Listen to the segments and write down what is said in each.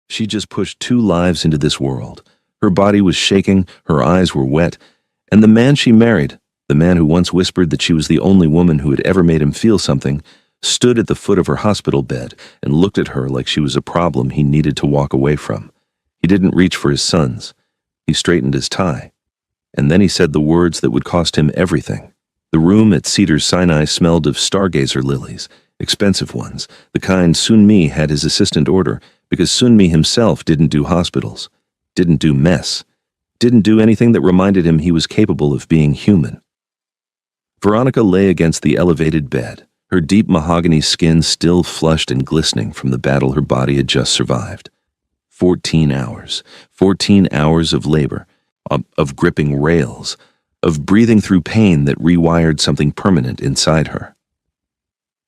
She just pushed two lives into this world. Her body was shaking, her eyes were wet, and the man she married, the man who once whispered that she was the only woman who had ever made him feel something, stood at the foot of her hospital bed and looked at her like she was a problem he needed to walk away from. He didn't reach for his sons. He straightened his tie. And then he said the words that would cost him everything. The room at Cedars-Sinai smelled of stargazer lilies, expensive ones, the kind Sun Mi had his assistant order, because Sun Mi himself didn't do hospitals, didn't do mess, didn't do anything that reminded him he was capable of being human. Veronica lay against the elevated bed, her deep mahogany skin still flushed and glistening from the battle her body had just survived. 14 hours of labor, of gripping rails, of breathing through pain that rewired something permanent inside her.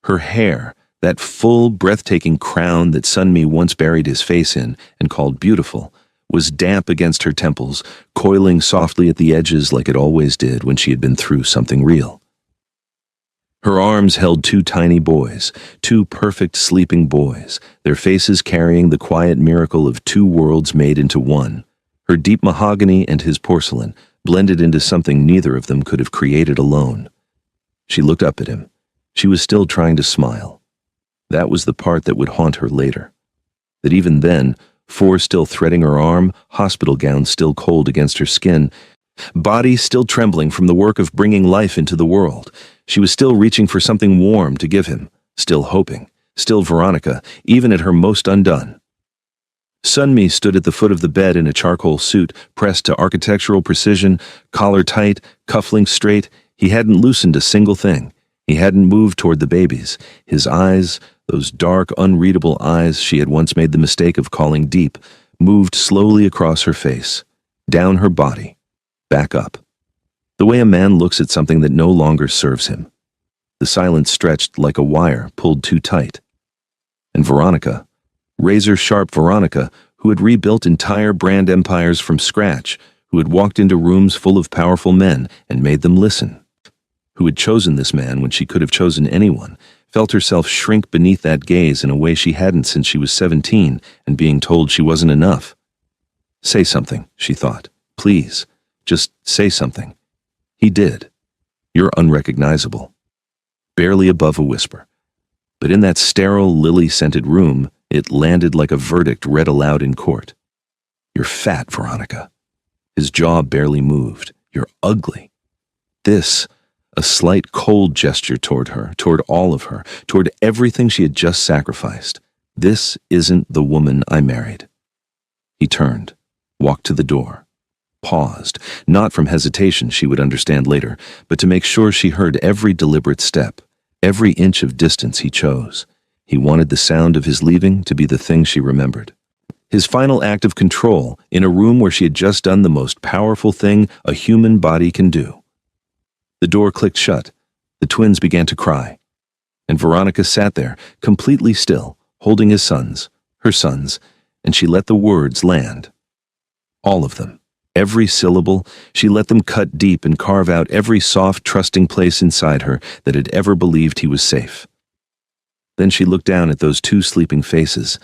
Her hair, that full, breathtaking crown that Sun Mi once buried his face in and called beautiful, was damp against her temples, coiling softly at the edges like it always did when she had been through something real. Her arms held two tiny boys, two perfect sleeping boys, their faces carrying the quiet miracle of two worlds made into one. Her deep mahogany and his porcelain blended into something neither of them could have created alone. She looked up at him. She was still trying to smile. That was the part that would haunt her later. That even then, Four still threading her arm, hospital gown still cold against her skin, body still trembling from the work of bringing life into the world, she was still reaching for something warm to give him, still hoping, still Veronica, even at her most undone. Sun Mi stood at the foot of the bed in a charcoal suit, pressed to architectural precision, collar tight, cufflinks straight. He hadn't loosened a single thing. He hadn't moved toward the babies. His eyes, those dark, unreadable eyes she had once made the mistake of calling deep, moved slowly across her face, down her body, back up. The way a man looks at something that no longer serves him. The silence stretched like a wire pulled too tight. And Veronica, razor-sharp Veronica, who had rebuilt entire brand empires from scratch, who had walked into rooms full of powerful men and made them listen, who had chosen this man when she could have chosen anyone, felt herself shrink beneath that gaze in a way she hadn't since she was 17 and being told she wasn't enough. Say something, she thought. Please, just say something. He did. You're unrecognizable. Barely above a whisper. But in that sterile, lily-scented room, it landed like a verdict read aloud in court. You're fat, Veronica. His jaw barely moved. You're ugly. This, a slight cold gesture toward her, toward all of her, toward everything she had just sacrificed. This isn't the woman I married. He turned, walked to the door, paused, not from hesitation she would understand later, but to make sure she heard every deliberate step, every inch of distance he chose. He wanted the sound of his leaving to be the thing she remembered. His final act of control in a room where she had just done the most powerful thing a human body can do. The door clicked shut. The twins began to cry. And Veronica sat there, completely still, holding his sons, her sons, and she let the words land. All of them. Every syllable, she let them cut deep and carve out every soft, trusting place inside her that had ever believed he was safe. Then she looked down at those two sleeping faces,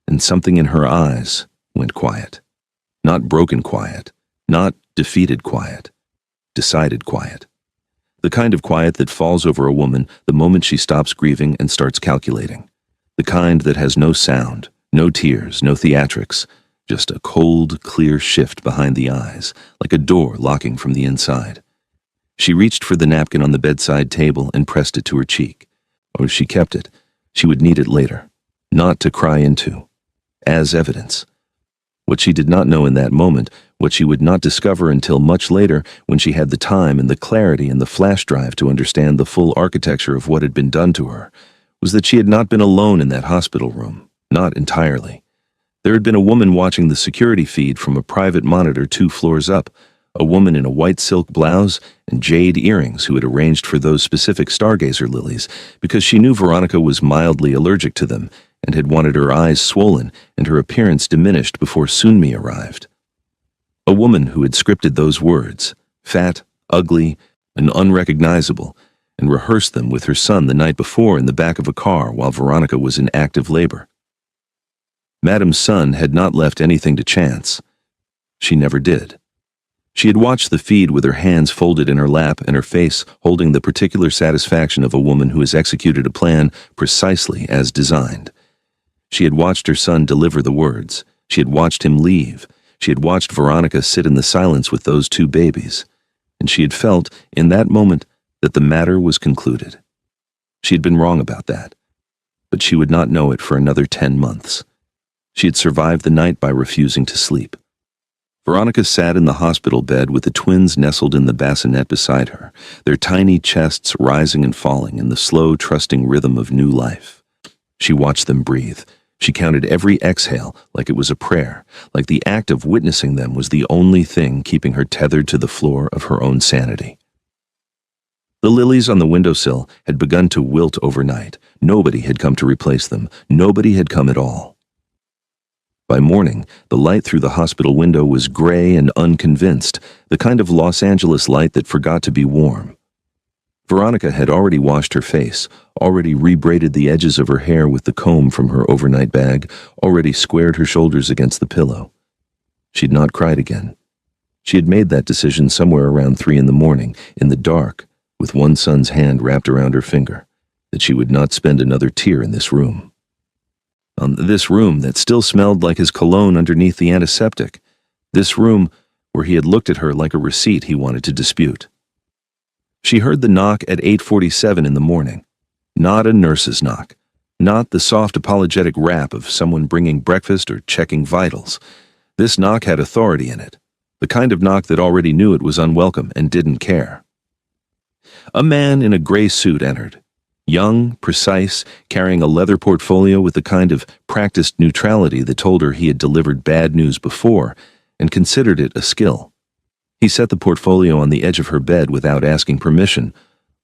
and something in her eyes went quiet. Not broken quiet, not defeated quiet, decided quiet. The kind of quiet that falls over a woman the moment she stops grieving and starts calculating. The kind that has no sound, no tears, no theatrics, just a cold, clear shift behind the eyes, like a door locking from the inside. She reached for the napkin on the bedside table and pressed it to her cheek. Or she kept it. She would need it later, not to cry into, as evidence. What she did not know in that moment, what she would not discover until much later when she had the time and the clarity and the flash drive to understand the full architecture of what had been done to her, was that she had not been alone in that hospital room, not entirely. There had been a woman watching the security feed from a private monitor 2 floors up, a woman in a white silk blouse and jade earrings who had arranged for those specific stargazer lilies because she knew Veronica was mildly allergic to them and had wanted her eyes swollen and her appearance diminished before Sun Mi arrived. A woman who had scripted those words, fat, ugly, and unrecognizable, and rehearsed them with her son the night before in the back of a car while Veronica was in active labor. Madame's son had not left anything to chance. She never did. She had watched the feed with her hands folded in her lap and her face holding the particular satisfaction of a woman who has executed a plan precisely as designed. She had watched her son deliver the words. She had watched him leave. She had watched Veronica sit in the silence with those two babies. And she had felt, in that moment, that the matter was concluded. She had been wrong about that. But she would not know it for another 10 months. She had survived the night by refusing to sleep. Veronica sat in the hospital bed with the twins nestled in the bassinet beside her, their tiny chests rising and falling in the slow, trusting rhythm of new life. She watched them breathe. She counted every exhale like it was a prayer, like the act of witnessing them was the only thing keeping her tethered to the floor of her own sanity. The lilies on the windowsill had begun to wilt overnight. Nobody had come to replace them. Nobody had come at all. By morning, the light through the hospital window was gray and unconvinced, the kind of Los Angeles light that forgot to be warm. Veronica had already washed her face, already rebraided the edges of her hair with the comb from her overnight bag, already squared her shoulders against the pillow. She'd not cried again. She had made that decision somewhere around 3 a.m, in the dark, with one son's hand wrapped around her finger, that she would not spend another tear in this room. This room that still smelled like his cologne underneath the antiseptic. This room where he had looked at her like a receipt he wanted to dispute. She heard the knock at 8:47 in the morning. Not a nurse's knock. Not the soft apologetic rap of someone bringing breakfast or checking vitals. This knock had authority in it. The kind of knock that already knew it was unwelcome and didn't care. A man in a gray suit entered. Young, precise, carrying a leather portfolio with the kind of practiced neutrality that told her he had delivered bad news before and considered it a skill. He set the portfolio on the edge of her bed without asking permission,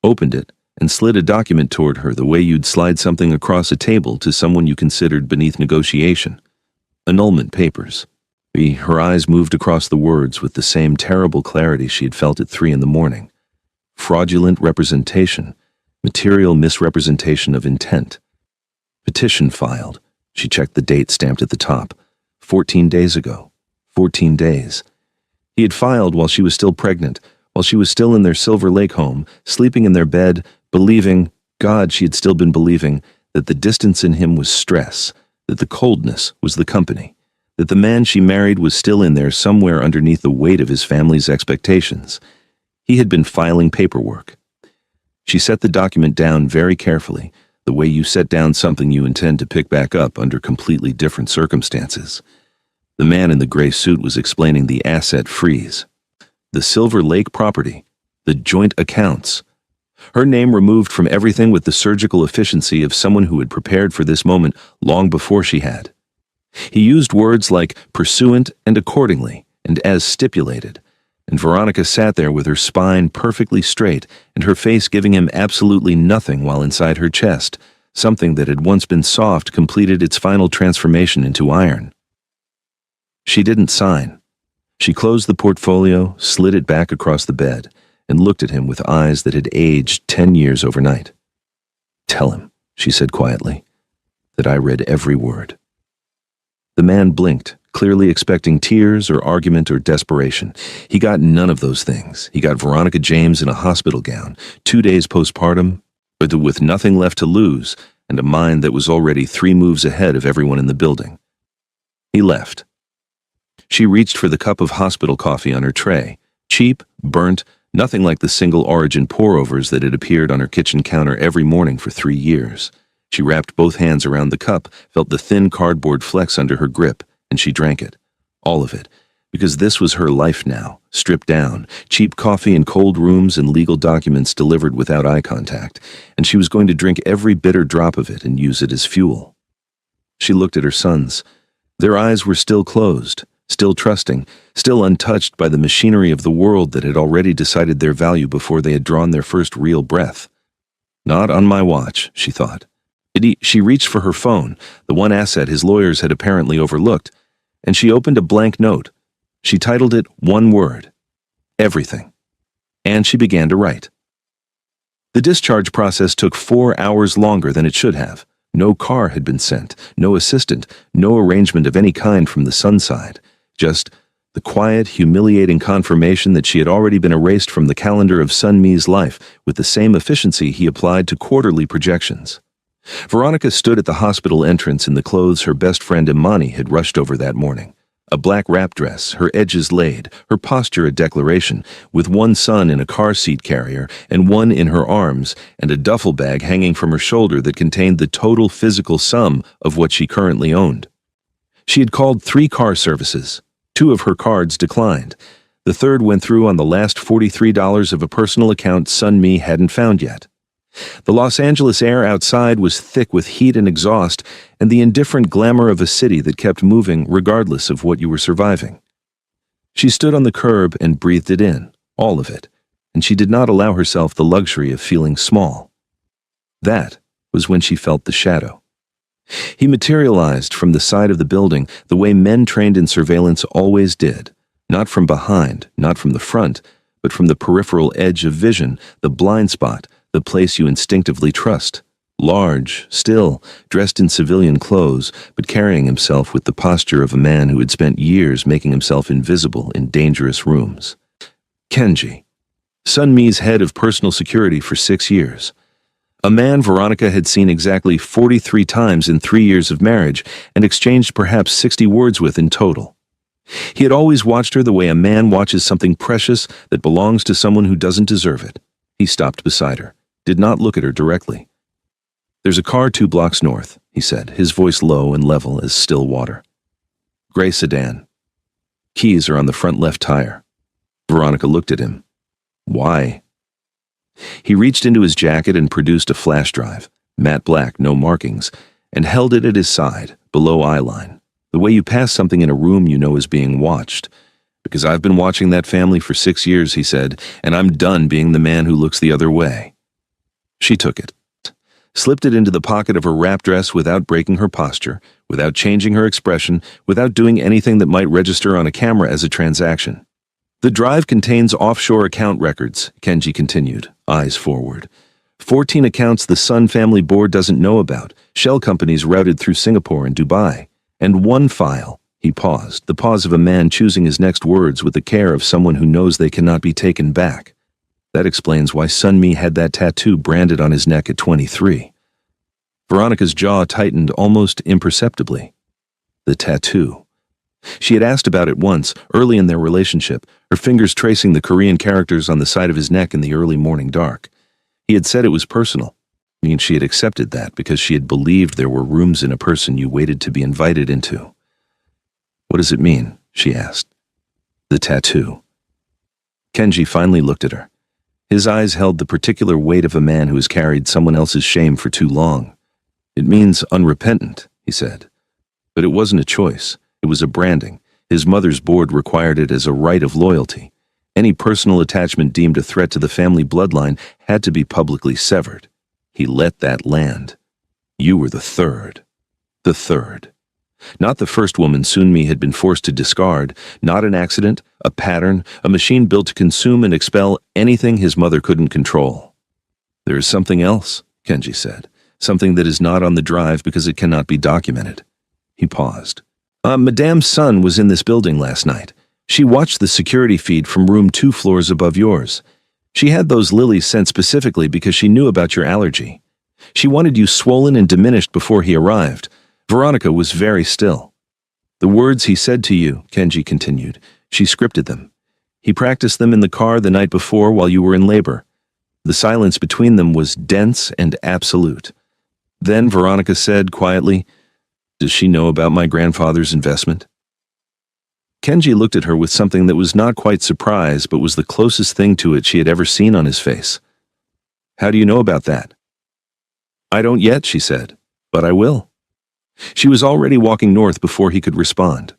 opened it, and slid a document toward her the way you'd slide something across a table to someone you considered beneath negotiation. Annulment papers. Her eyes moved across the words with the same terrible clarity she had felt at 3 a.m. Fraudulent representation. Material misrepresentation of intent. Petition filed. She checked the date stamped at the top. 14 days ago. 14 days. He had filed while she was still pregnant, while she was still in their Silver Lake home, sleeping in their bed, believing, God, she had still been believing, that the distance in him was stress, that the coldness was the company, that the man she married was still in there somewhere underneath the weight of his family's expectations. He had been filing paperwork. She set the document down very carefully, the way you set down something you intend to pick back up under completely different circumstances. The man in the gray suit was explaining the asset freeze. The Silver Lake property. The joint accounts. Her name removed from everything with the surgical efficiency of someone who had prepared for this moment long before she had. He used words like pursuant and accordingly, and as stipulated. And Veronica sat there with her spine perfectly straight and her face giving him absolutely nothing while inside her chest, something that had once been soft completed its final transformation into iron. She didn't sign. She closed the portfolio, slid it back across the bed, and looked at him with eyes that had aged 10 years overnight. Tell him, she said quietly, that I read every word. The man blinked, clearly expecting tears or argument or desperation. He got none of those things. He got Veronica James in a hospital gown, 2 days postpartum, but with nothing left to lose and a mind that was already 3 moves ahead of everyone in the building. He left. She reached for the cup of hospital coffee on her tray, cheap, burnt, nothing like the single-origin pour-overs that had appeared on her kitchen counter every morning for 3 years. She wrapped both hands around the cup, felt the thin cardboard flex under her grip, and she drank it. All of it. Because this was her life now, stripped down, cheap coffee in cold rooms and legal documents delivered without eye contact, and she was going to drink every bitter drop of it and use it as fuel. She looked at her sons. Their eyes were still closed, still trusting, still untouched by the machinery of the world that had already decided their value before they had drawn their first real breath. Not on my watch, she thought. She reached for her phone, the one asset his lawyers had apparently overlooked, and she opened a blank note. She titled it one word, everything, and she began to write. The discharge process took 4 hours longer than it should have. No car had been sent, no assistant, no arrangement of any kind from the Sun side. Just the quiet, humiliating confirmation that she had already been erased from the calendar of Sun Mi's life with the same efficiency he applied to quarterly projections. Veronica stood at the hospital entrance in the clothes her best friend Imani had rushed over that morning. A black wrap dress, her edges laid, her posture a declaration, with one son in a car seat carrier and one in her arms, and a duffel bag hanging from her shoulder that contained the total physical sum of what she currently owned. She had called 3 car services. 2 of her cards declined. The third went through on the last $43 of a personal account Sun Mi hadn't found yet. The Los Angeles air outside was thick with heat and exhaust and the indifferent glamour of a city that kept moving regardless of what you were surviving. She stood on the curb and breathed it in, all of it, and she did not allow herself the luxury of feeling small. That was when she felt the shadow. He materialized from the side of the building the way men trained in surveillance always did, not from behind, not from the front, but from the peripheral edge of vision, the blind spot, the place you instinctively trust. Large, still, dressed in civilian clothes, but carrying himself with the posture of a man who had spent years making himself invisible in dangerous rooms. Kenji, Sun Mi's head of personal security for 6 years. A man Veronica had seen exactly 43 times in 3 years of marriage and exchanged perhaps 60 words with in total. He had always watched her the way a man watches something precious that belongs to someone who doesn't deserve it. He stopped beside her, did not look at her directly. "There's a car 2 blocks north," he said, his voice low and level as still water. "Gray sedan. Keys are on the front left tire." Veronica looked at him. "Why?" He reached into his jacket and produced a flash drive, matte black, no markings, and held it at his side, below eye line, the way you pass something in a room you know is being watched. "Because I've been watching that family for 6 years," he said, "and I'm done being the man who looks the other way." She took it, slipped it into the pocket of her wrap dress without breaking her posture, without changing her expression, without doing anything that might register on a camera as a transaction. "The drive contains offshore account records," Kenji continued, eyes forward. 14 accounts the Sun family board doesn't know about, shell companies routed through Singapore and Dubai. And 1 file. He paused, the pause of a man choosing his next words with the care of someone who knows they cannot be taken back. That explains why Sun Mi had that tattoo branded on his neck at 23. Veronica's jaw tightened almost imperceptibly. The tattoo. She had asked about it once, early in their relationship, her fingers tracing the Korean characters on the side of his neck in the early morning dark. He had said it was personal. I mean, she had accepted that because she had believed there were rooms in a person you waited to be invited into. "What does it mean?" she asked. "The tattoo." Kenji finally looked at her. His eyes held the particular weight of a man who has carried someone else's shame for too long. "It means unrepentant," he said. But it wasn't a choice. It was a branding. His mother's board required it as a right of loyalty. Any personal attachment deemed a threat to the family bloodline had to be publicly severed. He let that land. You were the third. The third. Not the first woman Sun Mi had been forced to discard, not an accident, a pattern, a machine built to consume and expel anything his mother couldn't control. "There is something else," Kenji said, "something that is not on the drive because it cannot be documented." He paused. Madame's son was in this building last night. She watched the security feed from room 2 floors above yours. She had those lilies sent specifically because she knew about your allergy. She wanted you swollen and diminished before he arrived." Veronica was very still. "The words he said to you," Kenji continued, "she scripted them. He practiced them in the car the night before while you were in labor. The silence between them was dense and absolute. Then Veronica said quietly, 'Does she know about my grandfather's investment?'" Kenji looked at her with something that was not quite surprise but was the closest thing to it she had ever seen on his face. "How do you know about that?" "I don't yet," she said, "but I will." She was already walking north before he could respond.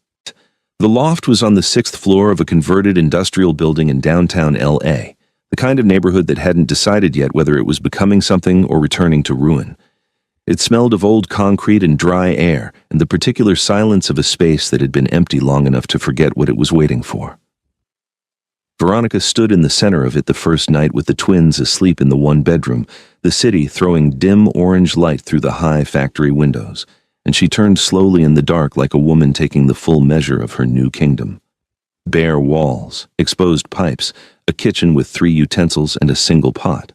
The loft was on the 6th floor of a converted industrial building in downtown L.A., the kind of neighborhood that hadn't decided yet whether it was becoming something or returning to ruin. It smelled of old concrete and dry air, and the particular silence of a space that had been empty long enough to forget what it was waiting for. Veronica stood in the center of it the first night with the twins asleep in the one bedroom, the city throwing dim orange light through the high factory windows, and she turned slowly in the dark like a woman taking the full measure of her new kingdom. Bare walls, exposed pipes, a kitchen with 3 utensils and a single pot.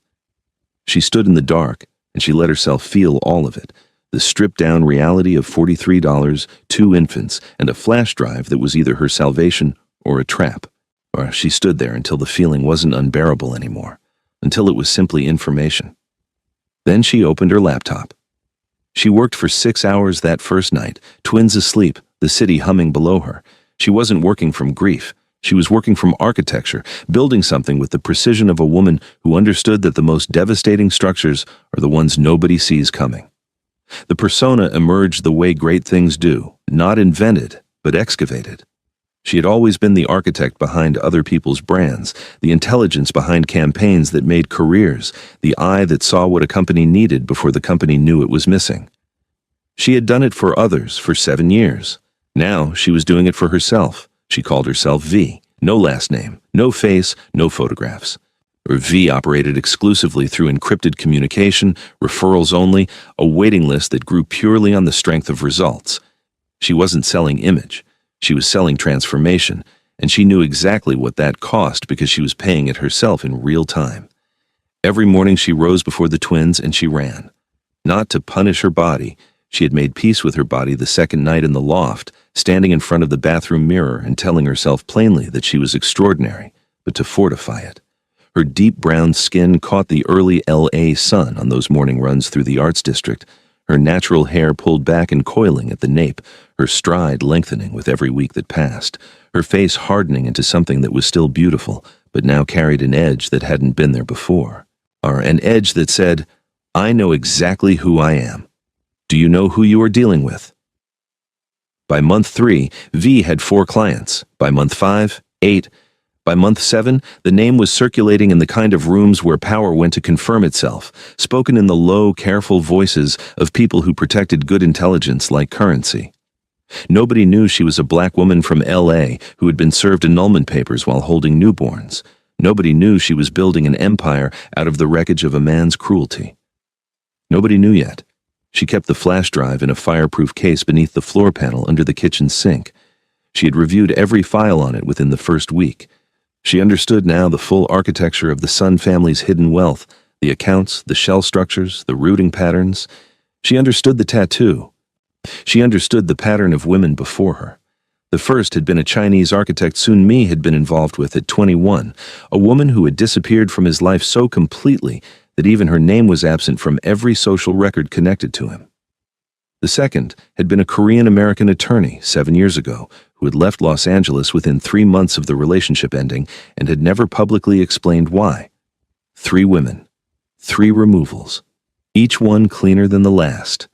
She stood in the dark, and she let herself feel all of it, the stripped-down reality of $43, 2 infants, and a flash drive that was either her salvation or a trap. Or she stood there until the feeling wasn't unbearable anymore, until it was simply information. Then she opened her laptop. She worked for 6 hours that first night, twins asleep, the city humming below her. She wasn't working from grief. She was working from architecture, building something with the precision of a woman who understood that the most devastating structures are the ones nobody sees coming. The persona emerged the way great things do, not invented, but excavated. She had always been the architect behind other people's brands, the intelligence behind campaigns that made careers, the eye that saw what a company needed before the company knew it was missing. She had done it for others for 7 years. Now she was doing it for herself. She called herself V. No last name, no face, no photographs. V operated exclusively through encrypted communication, referrals only, a waiting list that grew purely on the strength of results. She wasn't selling image. She was selling transformation, and she knew exactly what that cost because she was paying it herself in real time. Every morning she rose before the twins and she ran. Not to punish her body. She had made peace with her body the second night in the loft, standing in front of the bathroom mirror and telling herself plainly that she was extraordinary, but to fortify it. Her deep brown skin caught the early LA sun on those morning runs through the arts district, her natural hair pulled back and coiling at the nape, her stride lengthening with every week that passed, her face hardening into something that was still beautiful, but now carried an edge that hadn't been there before. Or an edge that said, "I know exactly who I am. Do you know who you are dealing with?" By month 3, V had 4 clients. By month 5, 8. By month 7, the name was circulating in the kind of rooms where power went to confirm itself, spoken in the low, careful voices of people who protected good intelligence like currency. Nobody knew she was a black woman from LA who had been served annulment papers while holding newborns. Nobody knew she was building an empire out of the wreckage of a man's cruelty. Nobody knew yet. She kept the flash drive in a fireproof case beneath the floor panel under the kitchen sink. She had reviewed every file on it within the first week. She understood now the full architecture of the Sun family's hidden wealth, the accounts, the shell structures, the routing patterns. She understood the tattoo. She understood the pattern of women before her. The first had been a Chinese architect Sun Mi had been involved with at 21, a woman who had disappeared from his life so completely that even her name was absent from every social record connected to him. The second had been a Korean-American attorney 7 years ago who had left Los Angeles within 3 months of the relationship ending and had never publicly explained why. 3 women, 3 removals, each one cleaner than the last.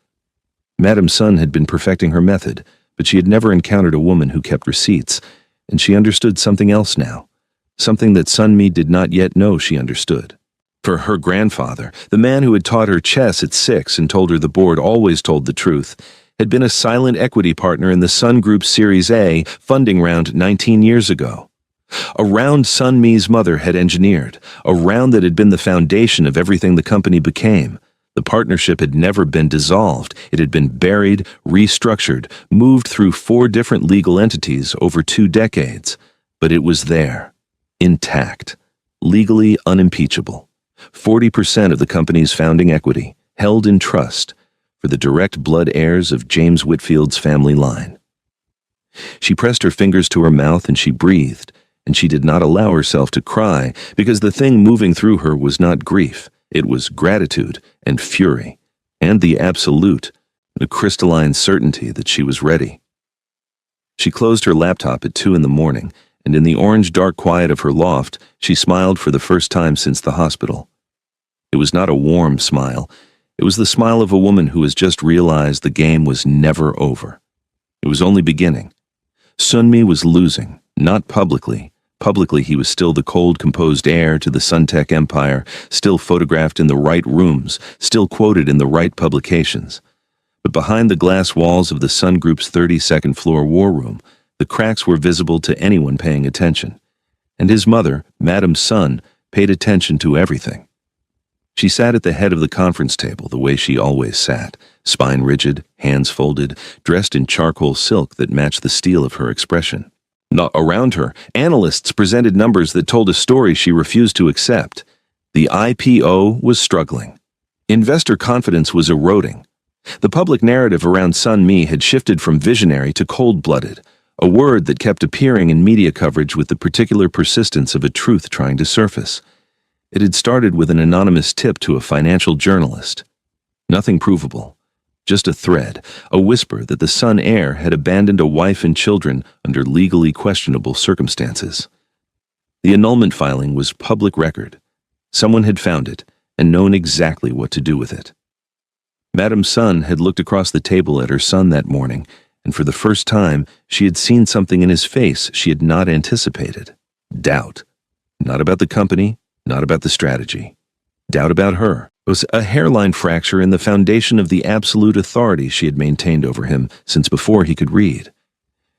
Madame Sun had been perfecting her method, but she had never encountered a woman who kept receipts, and she understood something else now, something that Sun Mi did not yet know she understood. For her grandfather, the man who had taught her chess at 6 and told her the board always told the truth, had been a silent equity partner in the Sun Group's Series A funding round 19 years ago. A round Sun Mi's mother had engineered, a round that had been the foundation of everything the company became. The partnership had never been dissolved. It had been buried, restructured, moved through 4 different legal entities over 2 decades. But it was there, intact, legally unimpeachable. 40% of the company's founding equity, held in trust, for the direct blood heirs of James Whitfield's family line. She pressed her fingers to her mouth and she breathed, and she did not allow herself to cry because the thing moving through her was not grief. It was gratitude and fury, and the absolute, a crystalline certainty that she was ready. She closed her laptop at 2 in the morning, and in the orange dark quiet of her loft, she smiled for the first time since the hospital. It was not a warm smile. It was the smile of a woman who has just realized the game was never over. It was only beginning. Sun Mi was losing, not publicly. Publicly, he was still the cold, composed heir to the Suntech empire, still photographed in the right rooms, still quoted in the right publications. But behind the glass walls of the Sun Group's 32nd floor war room, the cracks were visible to anyone paying attention. and his mother, Madame Sun, paid attention to everything. She sat at the head of the conference table the way she always sat, spine rigid, hands folded, dressed in charcoal silk that matched the steel of her expression. Around her, analysts presented numbers that told a story she refused to accept. The IPO was struggling. Investor confidence was eroding. The public narrative around Sun Mi had shifted from visionary to cold-blooded, a word that kept appearing in media coverage with the particular persistence of a truth trying to surface. It had started with an anonymous tip to a financial journalist. Nothing provable, just a thread, a whisper that the Sun heir had abandoned a wife and children under legally questionable circumstances. The annulment filing was public record. Someone had found it and known exactly what to do with it. Madame Sun had looked across the table at her son that morning, and for the first time she had seen something in his face she had not anticipated. Doubt. Not about the company, not about the strategy. Doubt about her. It was a hairline fracture in the foundation of the absolute authority she had maintained over him since before he could read.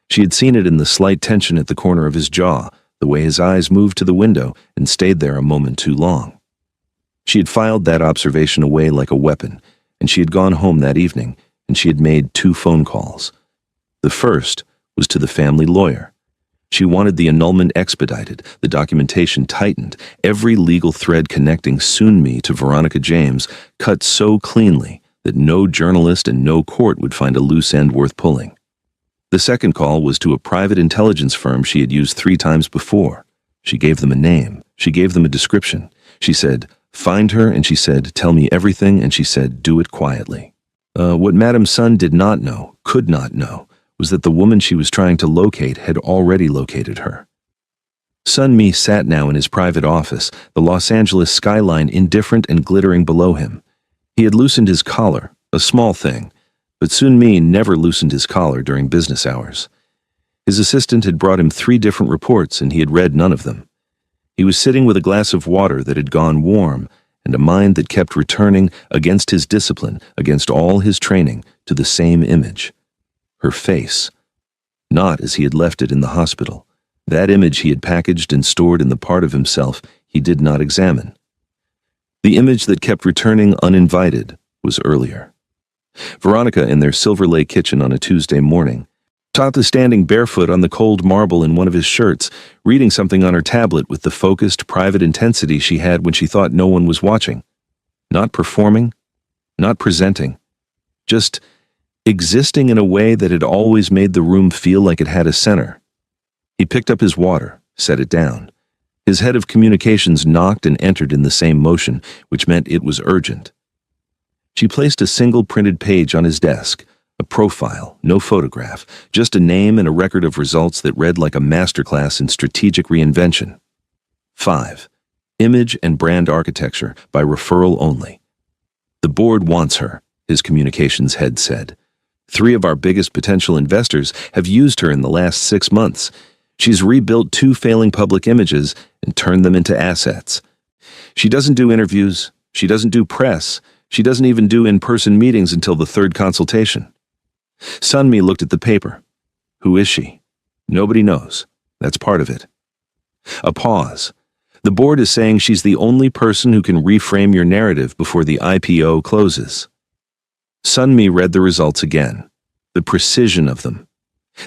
She had seen it in the slight tension at the corner of his jaw, the way his eyes moved to the window and stayed there a moment too long. She had filed that observation away like a weapon, and she had gone home that evening, and she had made 2 phone calls. The first was to the family lawyer. She wanted the annulment expedited, the documentation tightened, every legal thread connecting Sun Mi to Veronica James cut so cleanly that no journalist and no court would find a loose end worth pulling. The second call was to a private intelligence firm she had used 3 times before. She gave them a name. She gave them a description. She said, "Find her," and she said, "Tell me everything," and she said, "Do it quietly." What Madame Sun did not know, could not know, was that the woman she was trying to locate had already located her. Sun Mi sat now in his private office, the Los Angeles skyline indifferent and glittering below him. He had loosened his collar, a small thing, but Sun Mi never loosened his collar during business hours. His assistant had brought him 3 different reports, and he had read none of them. He was sitting with a glass of water that had gone warm, and a mind that kept returning, against his discipline, against all his training, to the same image. Her face. Not as he had left it in the hospital. That image he had packaged and stored in the part of himself he did not examine. The image that kept returning uninvited was earlier. Veronica in their Silver Lake kitchen on a Tuesday morning, Tata standing barefoot on the cold marble in one of his shirts, reading something on her tablet with the focused, private intensity she had when she thought no one was watching. Not performing, not presenting, just existing in a way that had always made the room feel like it had a center. He picked up his water, set it down. His head of communications knocked and entered in the same motion, which meant it was urgent. She placed a single printed page on his desk, a profile, no photograph, just a name and a record of results that read like a masterclass in strategic reinvention. 5. Image and brand architecture by referral only. The board wants her, his communications head said. 3 of our biggest potential investors have used her in the last 6 months. She's rebuilt 2 failing public images and turned them into assets. She doesn't do interviews. She doesn't do press. She doesn't even do in-person meetings until the 3rd consultation. Sun Mi looked at the paper. Who is she? Nobody knows. That's part of it. A pause. The board is saying she's the only person who can reframe your narrative before the IPO closes. Sun Mi read the results again. The precision of them.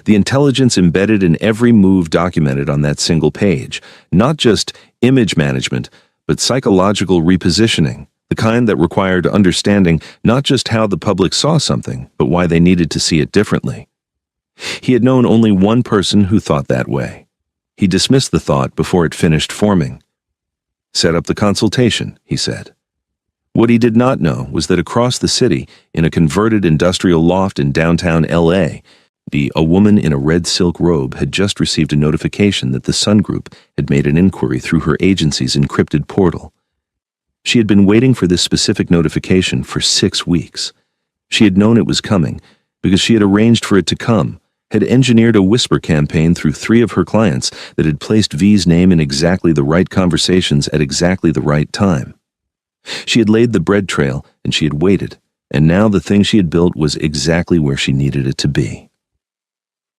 The intelligence embedded in every move documented on that single page. Not just image management, but psychological repositioning. The kind that required understanding not just how the public saw something, but why they needed to see it differently. He had known only one person who thought that way. He dismissed the thought before it finished forming. Set up the consultation, he said. What he did not know was that across the city, in a converted industrial loft in downtown L.A., a woman in a red silk robe had just received a notification that the Sun Group had made an inquiry through her agency's encrypted portal. She had been waiting for this specific notification for 6 weeks. She had known it was coming because she had arranged for it to come, had engineered a whisper campaign through 3 of her clients that had placed V's name in exactly the right conversations at exactly the right time. She had laid the bread trail and she had waited, and now the thing she had built was exactly where she needed it to be.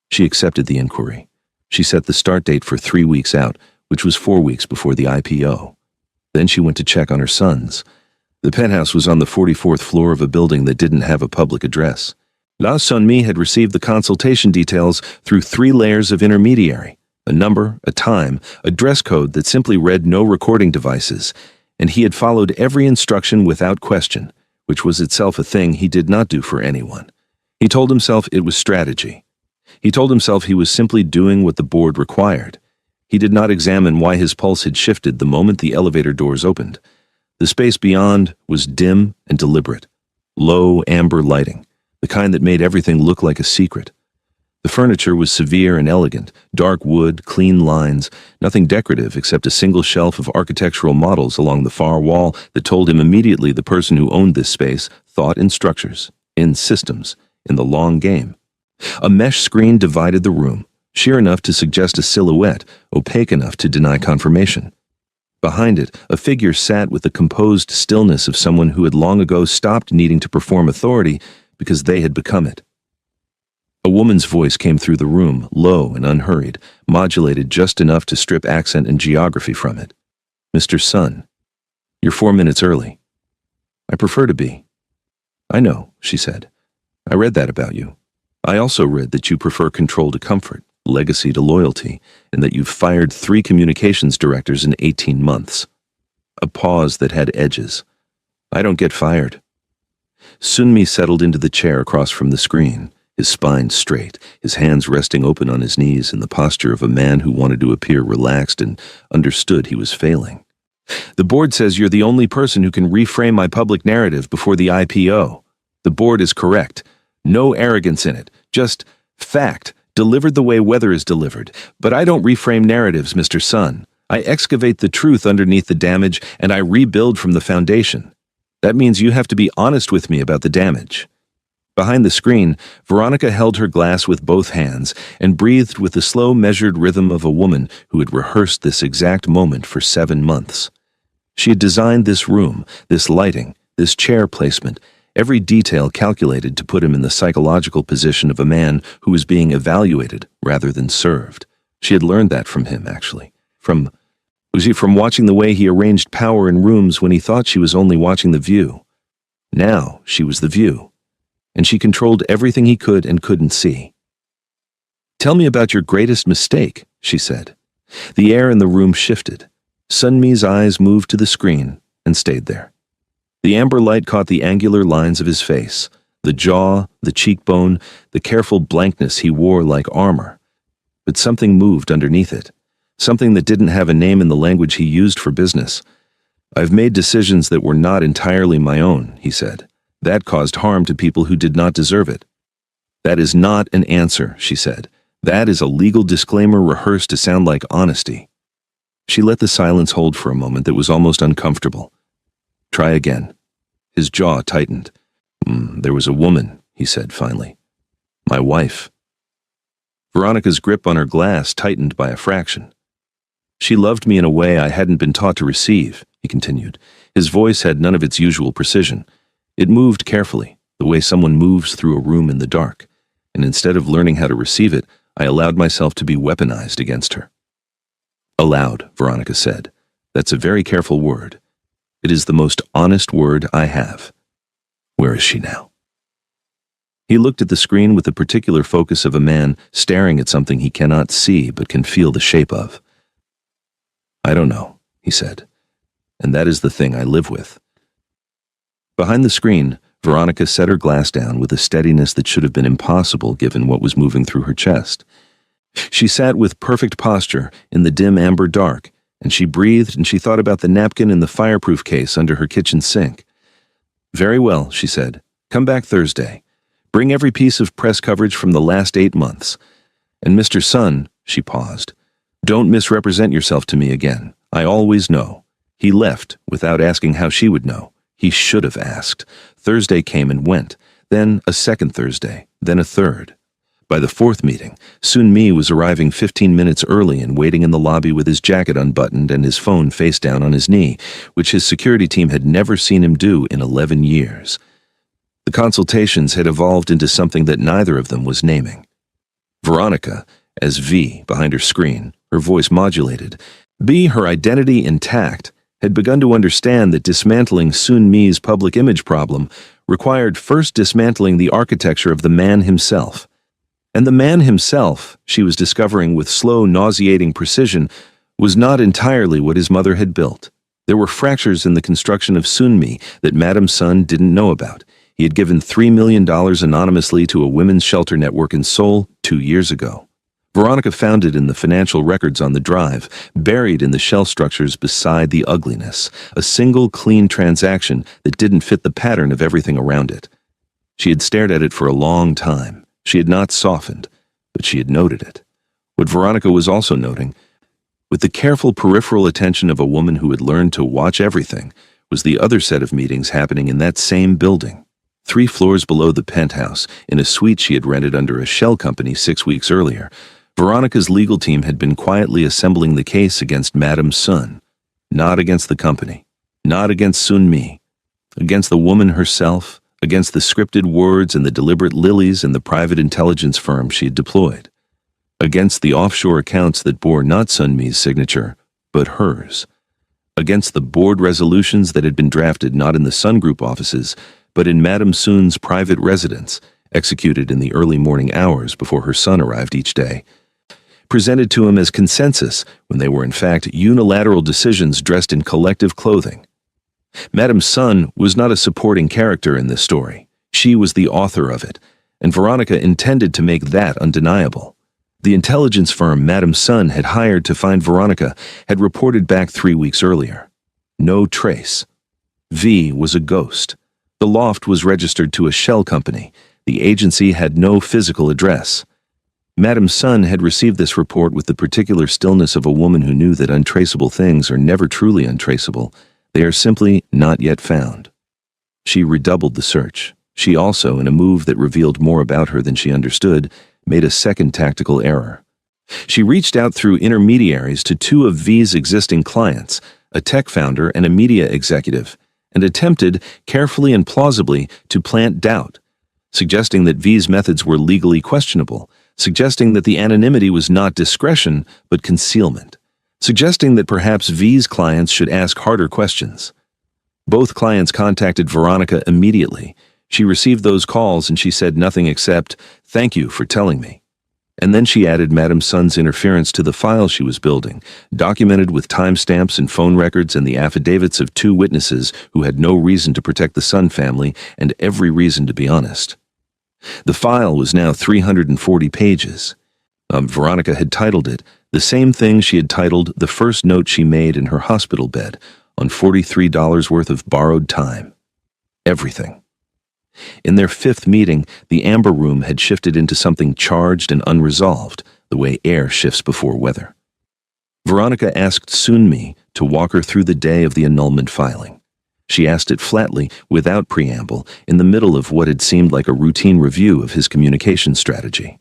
She accepted the inquiry. She set the start date for 3 weeks out, which was 4 weeks before the IPO. Then she went to check on her sons. The penthouse was on the 44th floor of a building that didn't have a public address. La Sunmi had received the consultation details through 3 layers of intermediary, a number, a time, a dress code that simply read no recording devices, and he had followed every instruction without question, which was itself a thing he did not do for anyone. He told himself it was strategy. He told himself he was simply doing what the board required. He did not examine why his pulse had shifted the moment the elevator doors opened. The space beyond was dim and deliberate, low amber lighting, the kind that made everything look like a secret. The furniture was severe and elegant, dark wood, clean lines, nothing decorative except a single shelf of architectural models along the far wall that told him immediately the person who owned this space thought in structures, in systems, in the long game. A mesh screen divided the room, sheer enough to suggest a silhouette, opaque enough to deny confirmation. Behind it, a figure sat with the composed stillness of someone who had long ago stopped needing to perform authority because they had become it. A woman's voice came through the room, low and unhurried, modulated just enough to strip accent and geography from it. "Mr. Sun, you're 4 minutes early." "I prefer to be." "I know," she said. "I read that about you. I also read that you prefer control to comfort, legacy to loyalty, and that you've fired 3 communications directors in 18 months. A pause that had edges. "I don't get fired." Sunmi settled into the chair across from the screen, his spine straight, his hands resting open on his knees in the posture of a man who wanted to appear relaxed and understood he was failing. "The board says you're the only person who can reframe my public narrative before the IPO. The board is correct. No arrogance in it. Just fact, delivered the way weather is delivered. But I don't reframe narratives, Mr. Sun. I excavate the truth underneath the damage, and I rebuild from the foundation. That means you have to be honest with me about the damage." Behind the screen, Veronica held her glass with both hands and breathed with the slow, measured rhythm of a woman who had rehearsed this exact moment for 7 months. She had designed this room, this lighting, this chair placement, every detail calculated to put him in the psychological position of a man who was being evaluated rather than served. She had learned that from him, actually. From watching the way he arranged power in rooms when he thought she was only watching the view. Now she was the view, and she controlled everything he could and couldn't see. "Tell me about your greatest mistake," she said. The air in the room shifted. Sunmi's eyes moved to the screen and stayed there. The amber light caught the angular lines of his face, the jaw, the cheekbone, the careful blankness he wore like armor. But something moved underneath it, something that didn't have a name in the language he used for business. "I've made decisions that were not entirely my own," he said. "That caused harm to people who did not deserve it." "That is not an answer," she said. "That is a legal disclaimer rehearsed to sound like honesty." She let the silence hold for a moment that was almost uncomfortable. "Try again." His jaw tightened. There was a woman," he said finally. "My wife." Veronica's grip on her glass tightened by a fraction. "She loved me in a way I hadn't been taught to receive," he continued. His voice had none of its usual precision. It moved carefully, the way someone moves through a room in the dark, and instead of learning how to receive it, I allowed myself to be weaponized against her. "Allowed," Veronica said. "That's a very careful word. It is the most honest word I have. Where is she now?" He looked at the screen with the particular focus of a man staring at something he cannot see but can feel the shape of. "I don't know," he said, "and that is the thing I live with." Behind the screen, Veronica set her glass down with a steadiness that should have been impossible given what was moving through her chest. She sat with perfect posture in the dim amber dark, and she breathed and she thought about the napkin in the fireproof case under her kitchen sink. "Very well," she said. "Come back Thursday. Bring every piece of press coverage from the last 8 months. And Mr. Sun," she paused, "don't misrepresent yourself to me again. I always know." He left without asking how she would know. He should have asked. Thursday came and went, then a second Thursday, then a third. By the 4th meeting, Sunmi was arriving 15 minutes early and waiting in the lobby with his jacket unbuttoned and his phone face down on his knee, which his security team had never seen him do in 11 years. The consultations had evolved into something that neither of them was naming. Veronica, as V behind her screen, her voice modulated, B, her identity intact, had begun to understand that dismantling Sun Mi's public image problem required first dismantling the architecture of the man himself. And the man himself, she was discovering with slow, nauseating precision, was not entirely what his mother had built. There were fractures in the construction of Sun Mi that Madame Sun didn't know about. He had given $3 million anonymously to a women's shelter network in Seoul 2 years ago. Veronica found it in the financial records on the drive, buried in the shell structures beside the ugliness, a single clean transaction that didn't fit the pattern of everything around it. She had stared at it for a long time. She had not softened, but she had noted it. What Veronica was also noting, with the careful peripheral attention of a woman who had learned to watch everything, was the other set of meetings happening in that same building. 3 floors below the penthouse, in a suite she had rented under a shell company 6 weeks earlier, Veronica's legal team had been quietly assembling the case against Madame Sun. Not against the company, not against Sun Mi, against the woman herself, against the scripted words and the deliberate lilies in the private intelligence firm she had deployed, against the offshore accounts that bore not Sun Mi's signature, but hers, against the board resolutions that had been drafted not in the Sun Group offices, but in Madame Sun's private residence, executed in the early morning hours before her son arrived each day, presented to him as consensus when they were in fact unilateral decisions dressed in collective clothing. Madame Sun was not a supporting character in this story. She was the author of it, and Veronica intended to make that undeniable. The intelligence firm Madame Sun had hired to find Veronica had reported back 3 weeks earlier. No trace. V was a ghost. The loft was registered to a shell company. The agency had no physical address. Madame Sun had received this report with the particular stillness of a woman who knew that untraceable things are never truly untraceable. They are simply not yet found. She redoubled the search. She also, in a move that revealed more about her than she understood, made a second tactical error. She reached out through intermediaries to 2 of V's existing clients, a tech founder and a media executive, and attempted, carefully and plausibly, to plant doubt, suggesting that V's methods were legally questionable, suggesting that the anonymity was not discretion, but concealment, suggesting that perhaps V's clients should ask harder questions. Both clients contacted Veronica immediately. She received those calls and she said nothing except, "Thank you for telling me." And then she added Madame Sun's interference to the file she was building, documented with timestamps and phone records and the affidavits of 2 witnesses who had no reason to protect the Sun family and every reason to be honest. The file was now 340 pages. Veronica had titled it the same thing she had titled the first note she made in her hospital bed on $43 worth of borrowed time. Everything. In their 5th meeting, the amber room had shifted into something charged and unresolved, the way air shifts before weather. Veronica asked Sun Mi to walk her through the day of the annulment filing. She asked it flatly, without preamble, in the middle of what had seemed like a routine review of his communication strategy.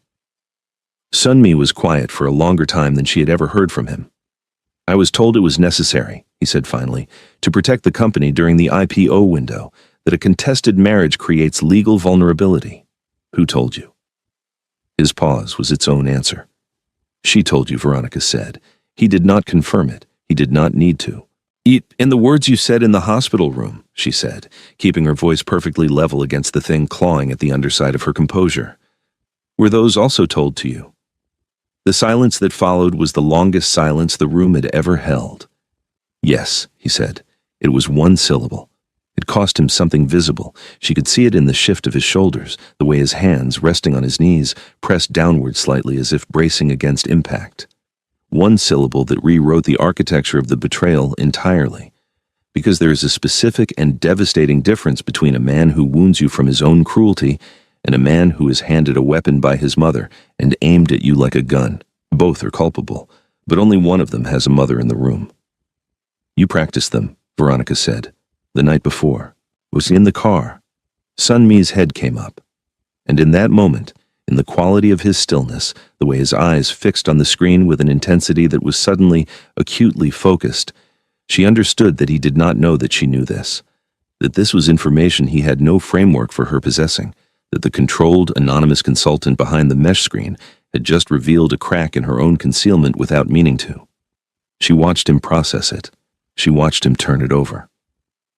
Sun Mi was quiet for a longer time than she had ever heard from him. "I was told it was necessary," he said finally, "to protect the company during the IPO window, that a contested marriage creates legal vulnerability." "Who told you?" His pause was its own answer. "She told you," Veronica said. He did not confirm it. He did not need to. "In the words you said in the hospital room," she said, keeping her voice perfectly level against the thing clawing at the underside of her composure. "Were those also told to you?" The silence that followed was the longest silence the room had ever held. "Yes," he said. It was one syllable. It cost him something visible. She could see it in the shift of his shoulders, the way his hands, resting on his knees, pressed downward slightly as if bracing against impact. One syllable that rewrote the architecture of the betrayal entirely. Because there is a specific and devastating difference between a man who wounds you from his own cruelty and a man who is handed a weapon by his mother and aimed at you like a gun. Both are culpable, but only one of them has a mother in the room. "You practiced them," Veronica said. "The night before. Was in the car." Sun Mi's head came up. And in that moment, in the quality of his stillness, the way his eyes fixed on the screen with an intensity that was suddenly, acutely focused, she understood that he did not know that she knew this, that this was information he had no framework for her possessing, that the controlled, anonymous consultant behind the mesh screen had just revealed a crack in her own concealment without meaning to. She watched him process it. She watched him turn it over.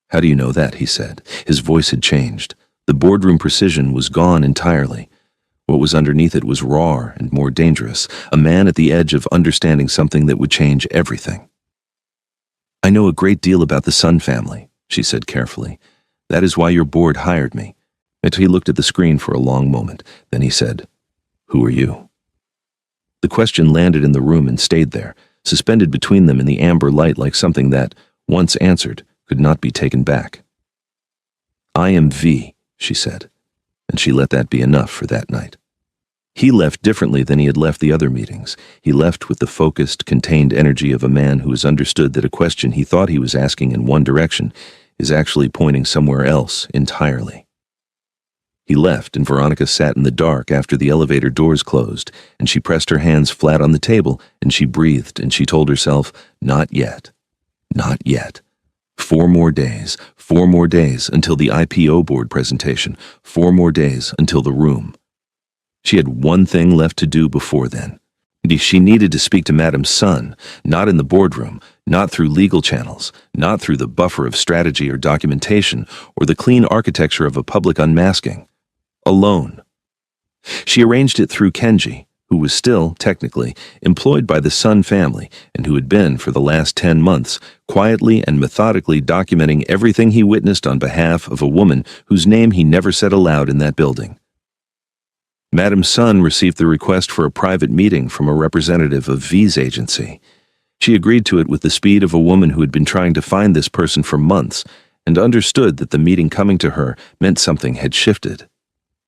"How do you know that?" he said. His voice had changed. The boardroom precision was gone entirely. What was underneath it was raw and more dangerous, a man at the edge of understanding something that would change everything. "I know a great deal about the Sun family," she said carefully. "That is why your board hired me." He looked at the screen for a long moment. Then he said, "Who are you?" The question landed in the room and stayed there, suspended between them in the amber light like something that, once answered, could not be taken back. "I am V," she said, and she let that be enough for that night. He left differently than he had left the other meetings. He left with the focused, contained energy of a man who has understood that a question he thought he was asking in one direction is actually pointing somewhere else entirely. He left, and Veronica sat in the dark after the elevator doors closed, and she pressed her hands flat on the table, and she breathed, and she told herself, "Not yet. Not yet. 4 more days until the IPO board presentation, 4 more days until the room." She had one thing left to do before then. She needed to speak to Madame's son, not in the boardroom, not through legal channels, not through the buffer of strategy or documentation, or the clean architecture of a public unmasking. Alone. She arranged it through Kenji, who was still, technically, employed by the Sun family and who had been, for the last 10 months, quietly and methodically documenting everything he witnessed on behalf of a woman whose name he never said aloud in that building. Madame's son received the request for a private meeting from a representative of V's agency. She agreed to it with the speed of a woman who had been trying to find this person for months and understood that the meeting coming to her meant something had shifted.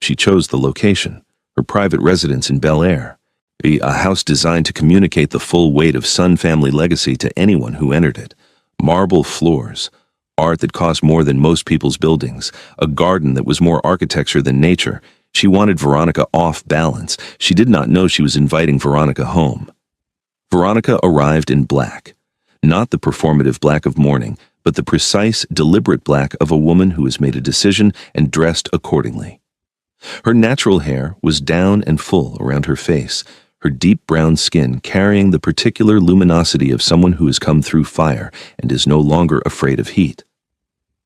She chose the location, her private residence in Bel Air, a house designed to communicate the full weight of Sun family legacy to anyone who entered it. Marble floors, art that cost more than most people's buildings, a garden that was more architecture than nature. She wanted Veronica off balance. She did not know she was inviting Veronica home. Veronica arrived in black, not the performative black of mourning, but the precise, deliberate black of a woman who has made a decision and dressed accordingly. Her natural hair was down and full around her face, her deep brown skin carrying the particular luminosity of someone who has come through fire and is no longer afraid of heat.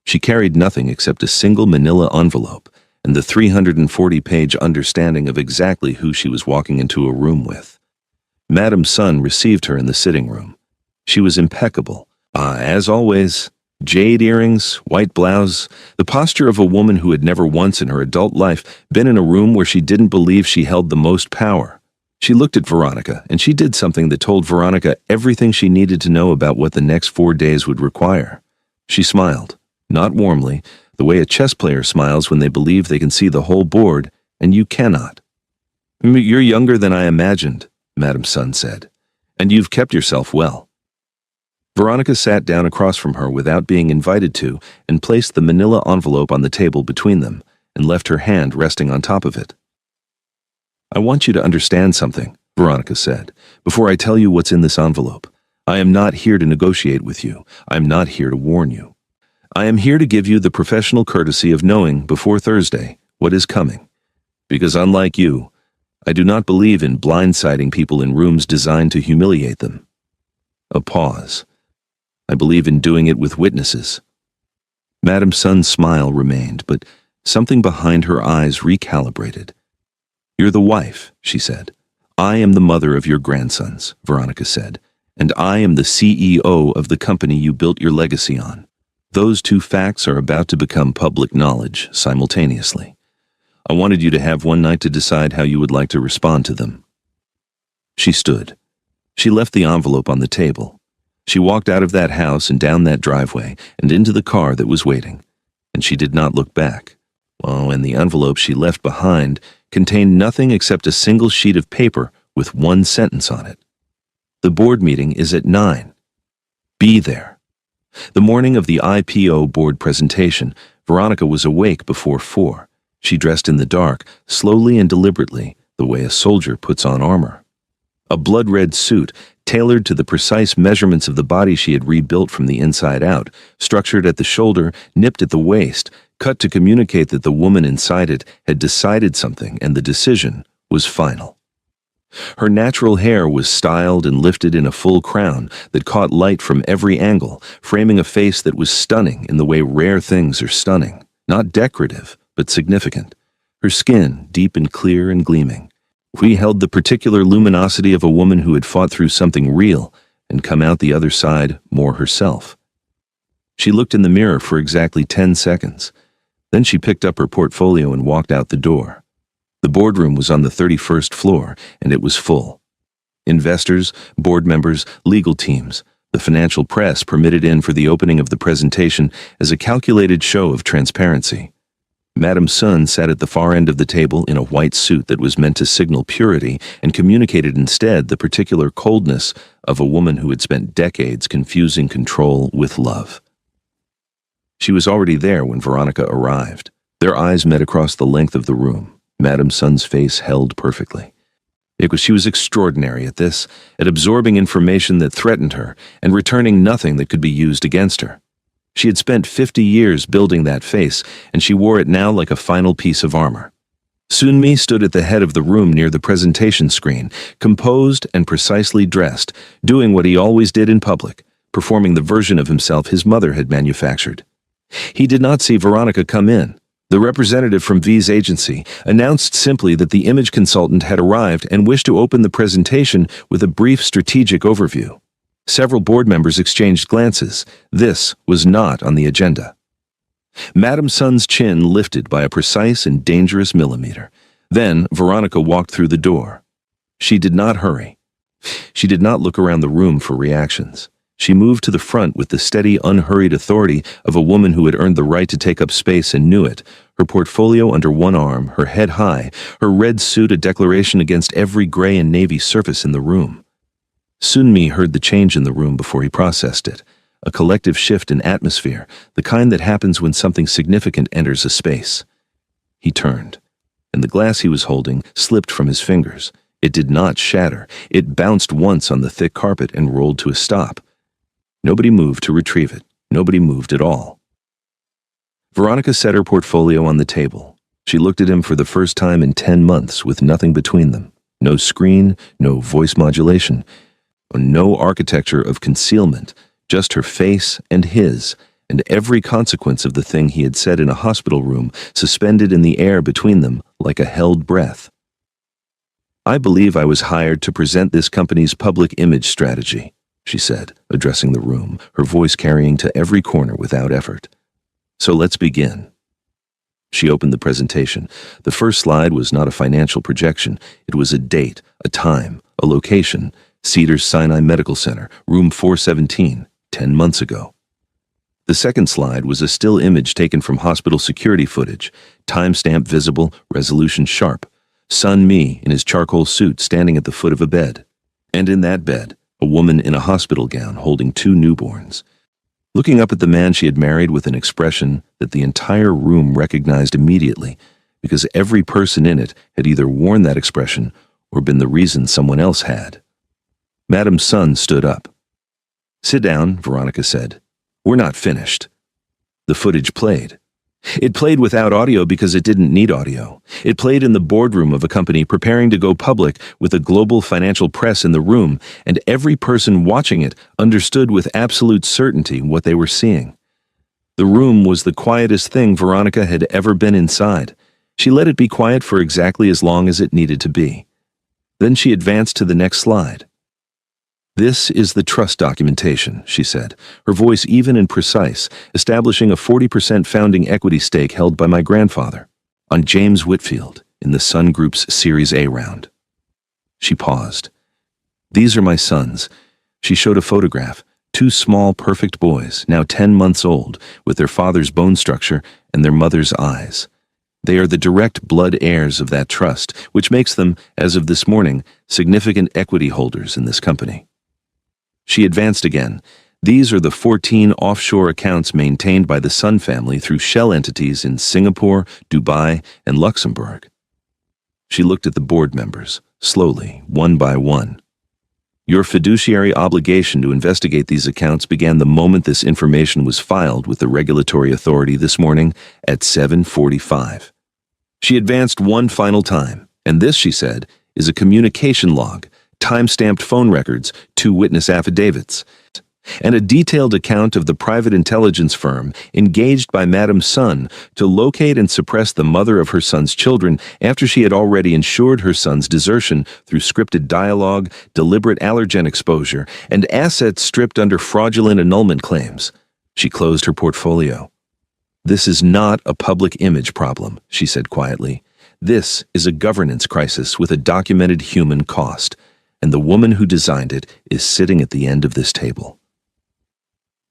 She carried nothing except a single manila envelope and the 340-page understanding of exactly who she was walking into a room with. Madame's son received her in the sitting room. She was impeccable. As always, jade earrings, white blouse, the posture of a woman who had never once in her adult life been in a room where she didn't believe she held the most power. She looked at Veronica, and she did something that told Veronica everything she needed to know about what the next 4 days would require. She smiled, not warmly, the way a chess player smiles when they believe they can see the whole board, and you cannot. "You're younger than I imagined," Madame's son said, "and you've kept yourself well." Veronica sat down across from her without being invited to and placed the manila envelope on the table between them and left her hand resting on top of it. "I want you to understand something," Veronica said, "before I tell you what's in this envelope. I am not here to negotiate with you. I am not here to warn you. I am here to give you the professional courtesy of knowing, before Thursday, what is coming. Because unlike you, I do not believe in blindsiding people in rooms designed to humiliate them." A pause. "I believe in doing it with witnesses." Madame's son's smile remained, but something behind her eyes recalibrated. "You're the wife," she said. "I am the mother of your grandsons," Veronica said, "and I am the CEO of the company you built your legacy on. Those 2 facts are about to become public knowledge simultaneously. I wanted you to have one night to decide how you would like to respond to them." She stood. She left the envelope on the table. She walked out of that house and down that driveway and into the car that was waiting, and she did not look back. And the envelope she left behind contained nothing except a single sheet of paper with one sentence on it. "The board meeting is at 9. Be there." The morning of the IPO board presentation, Veronica was awake before 4. She dressed in the dark, slowly and deliberately, the way a soldier puts on armor. A blood-red suit, tailored to the precise measurements of the body she had rebuilt from the inside out, structured at the shoulder, nipped at the waist, cut to communicate that the woman inside it had decided something and the decision was final. Her natural hair was styled and lifted in a full crown that caught light from every angle, framing a face that was stunning in the way rare things are stunning, not decorative, but significant. Her skin, deep and clear and gleaming. We held the particular luminosity of a woman who had fought through something real and come out the other side more herself. She looked in the mirror for exactly 10 seconds. Then she picked up her portfolio and walked out the door. The boardroom was on the 31st floor, and it was full. Investors, board members, legal teams, the financial press permitted in for the opening of the presentation as a calculated show of transparency. Madame Sun sat at the far end of the table in a white suit that was meant to signal purity and communicated instead the particular coldness of a woman who had spent decades confusing control with love. She was already there when Veronica arrived. Their eyes met across the length of the room. Madame Sun's face held perfectly. She was extraordinary at this, at absorbing information that threatened her and returning nothing that could be used against her. She had spent 50 years building that face, and she wore it now like a final piece of armor. Sunmi stood at the head of the room near the presentation screen, composed and precisely dressed, doing what he always did in public, performing the version of himself his mother had manufactured. He did not see Veronica come in. The representative from V's agency announced simply that the image consultant had arrived and wished to open the presentation with a brief strategic overview. Several board members exchanged glances. This was not on the agenda. Madame Sun's chin lifted by a precise and dangerous millimeter. Then Veronica walked through the door. She did not hurry. She did not look around the room for reactions. She moved to the front with the steady, unhurried authority of a woman who had earned the right to take up space and knew it, her portfolio under one arm, her head high, her red suit a declaration against every gray and navy surface in the room. Sunmi heard the change in the room before he processed it, a collective shift in atmosphere, the kind that happens when something significant enters a space. He turned, and the glass he was holding slipped from his fingers. It did not shatter. It bounced once on the thick carpet and rolled to a stop. Nobody moved to retrieve it. Nobody moved at all. Veronica set her portfolio on the table. She looked at him for the first time in 10 months with nothing between them. No screen, no voice modulation, no architecture of concealment, just her face and his, and every consequence of the thing he had said in a hospital room suspended in the air between them like a held breath. I believe I was hired to present this company's public image strategy, she said, addressing the room, her voice carrying to every corner without effort. So let's begin. She opened the presentation. The first slide was not a financial projection. It was a date, a time, a location, Cedars-Sinai Medical Center, room 417, 10 months ago. The second slide was a still image taken from hospital security footage, timestamp visible, resolution sharp. Sunmi in his charcoal suit standing at the foot of a bed. And in that bed, a woman in a hospital gown holding 2 newborns. Looking up at the man she had married with an expression that the entire room recognized immediately, because every person in it had either worn that expression or been the reason someone else had. Madame Sun stood up. "Sit down," Veronica said. "We're not finished." The footage played. It played without audio because it didn't need audio. It played in the boardroom of a company preparing to go public with a global financial press in the room, and every person watching it understood with absolute certainty what they were seeing. The room was the quietest thing Veronica had ever been inside. She let it be quiet for exactly as long as it needed to be. Then she advanced to the next slide. "This is the trust documentation," she said, her voice even and precise, establishing a 40% founding equity stake held by my grandfather on James Whitfield in the Sun Group's Series A round. She paused. "These are my sons." She showed a photograph, 2 small, perfect boys, now 10 months old, with their father's bone structure and their mother's eyes. They are the direct blood heirs of that trust, which makes them, as of this morning, significant equity holders in this company. She advanced again. "These are the 14 offshore accounts maintained by the Sun family through shell entities in Singapore, Dubai, and Luxembourg." She looked at the board members, slowly, one by one. "Your fiduciary obligation to investigate these accounts began the moment this information was filed with the regulatory authority this morning at 7:45. She advanced one final time, and this, she said, is a communication log, time-stamped phone records, 2 witness affidavits, and a detailed account of the private intelligence firm engaged by Madame's son to locate and suppress the mother of her son's children after she had already ensured her son's desertion through scripted dialogue, deliberate allergen exposure, and assets stripped under fraudulent annulment claims. She closed her portfolio. "This is not a public image problem," she said quietly. "This is a governance crisis with a documented human cost, and the woman who designed it is sitting at the end of this table."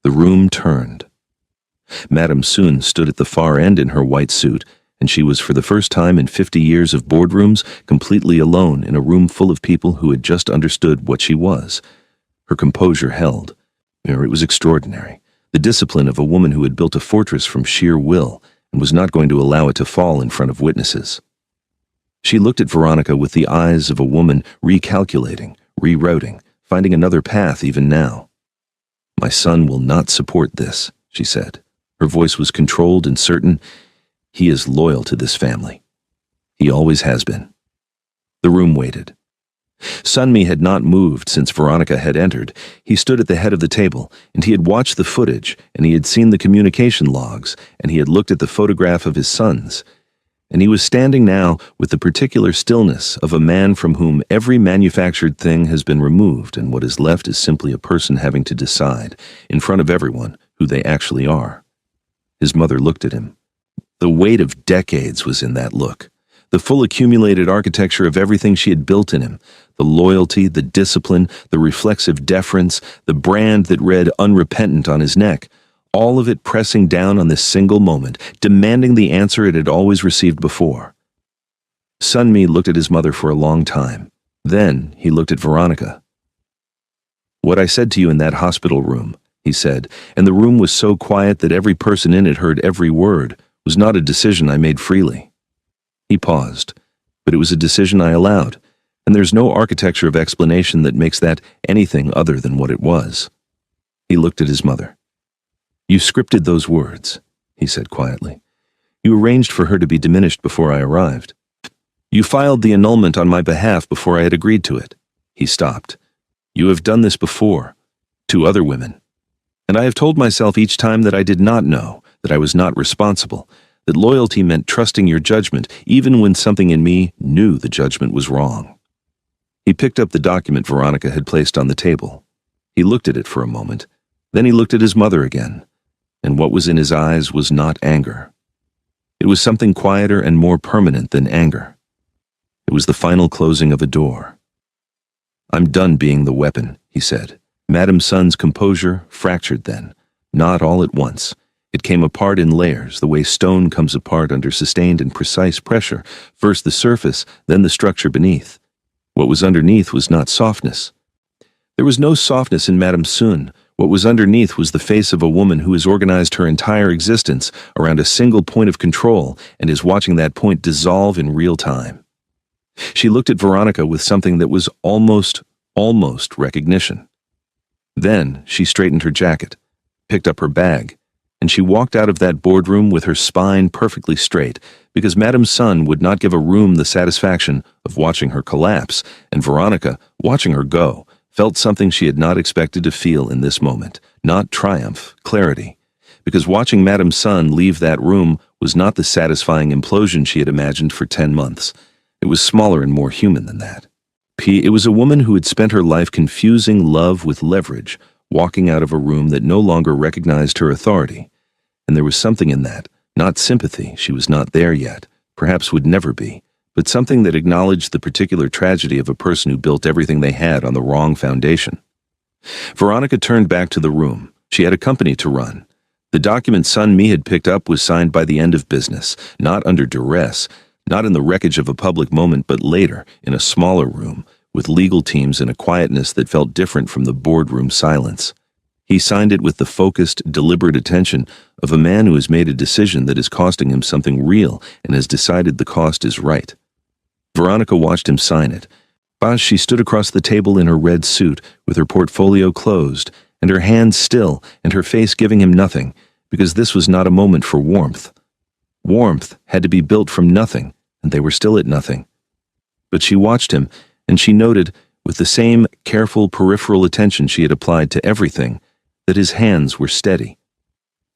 The room turned. Madame Sun stood at the far end in her white suit, and she was for the first time in 50 years of boardrooms completely alone in a room full of people who had just understood what she was. Her composure held. It was extraordinary. The discipline of a woman who had built a fortress from sheer will and was not going to allow it to fall in front of witnesses. She looked at Veronica with the eyes of a woman recalculating, rerouting, finding another path even now. "My son will not support this," she said. Her voice was controlled and certain. "He is loyal to this family. He always has been." The room waited. Sunmi had not moved since Veronica had entered. He stood at the head of the table, and he had watched the footage, and he had seen the communication logs, and he had looked at the photograph of his sons. And he was standing now with the particular stillness of a man from whom every manufactured thing has been removed, and what is left is simply a person having to decide, in front of everyone, who they actually are. His mother looked at him. The weight of decades was in that look. The full accumulated architecture of everything she had built in him, the loyalty, the discipline, the reflexive deference, the brand that read unrepentant on his neck, all of it pressing down on this single moment, demanding the answer it had always received before. Sunmi looked at his mother for a long time. Then he looked at Veronica. "What I said to you in that hospital room," he said, and the room was so quiet that every person in it heard every word, "was not a decision I made freely." He paused, "But it was a decision I allowed, and there's no architecture of explanation that makes that anything other than what it was." He looked at his mother. "You scripted those words," he said quietly. "You arranged for her to be diminished before I arrived. You filed the annulment on my behalf before I had agreed to it." He stopped. "You have done this before, to other women. And I have told myself each time that I did not know, that I was not responsible, that loyalty meant trusting your judgment, even when something in me knew the judgment was wrong." He picked up the document Veronica had placed on the table. He looked at it for a moment. Then he looked at his mother again. And what was in his eyes was not anger. It was something quieter and more permanent than anger. It was the final closing of a door. "I'm done being the weapon," he said. Madame Sun's composure fractured then, not all at once. It came apart in layers, the way stone comes apart under sustained and precise pressure, first the surface, then the structure beneath. What was underneath was not softness. There was no softness in Madame Sun. What was underneath was the face of a woman who has organized her entire existence around a single point of control and is watching that point dissolve in real time. She looked at Veronica with something that was almost recognition. Then she straightened her jacket, picked up her bag, and she walked out of that boardroom with her spine perfectly straight, because Madame Sun would not give a room the satisfaction of watching her collapse, and Veronica, watching her go, felt something she had not expected to feel in this moment, not triumph, clarity, because watching Madame Sun leave that room was not the satisfying implosion she had imagined for 10 months. It was smaller and more human than that. It was a woman who had spent her life confusing love with leverage, walking out of a room that no longer recognized her authority. And there was something in that, not sympathy, she was not there yet, perhaps would never be, but something that acknowledged the particular tragedy of a person who built everything they had on the wrong foundation. Veronica turned back to the room. She had a company to run. The document Sunmi had picked up was signed by the end of business, not under duress, not in the wreckage of a public moment, but later, in a smaller room, with legal teams and a quietness that felt different from the boardroom silence. He signed it with the focused, deliberate attention of a man who has made a decision that is costing him something real and has decided the cost is right. Veronica watched him sign it. As she stood across the table in her red suit, with her portfolio closed, and her hands still, and her face giving him nothing, because this was not a moment for warmth. Warmth had to be built from nothing, and they were still at nothing. But she watched him, and she noted, with the same careful peripheral attention she had applied to everything, that his hands were steady.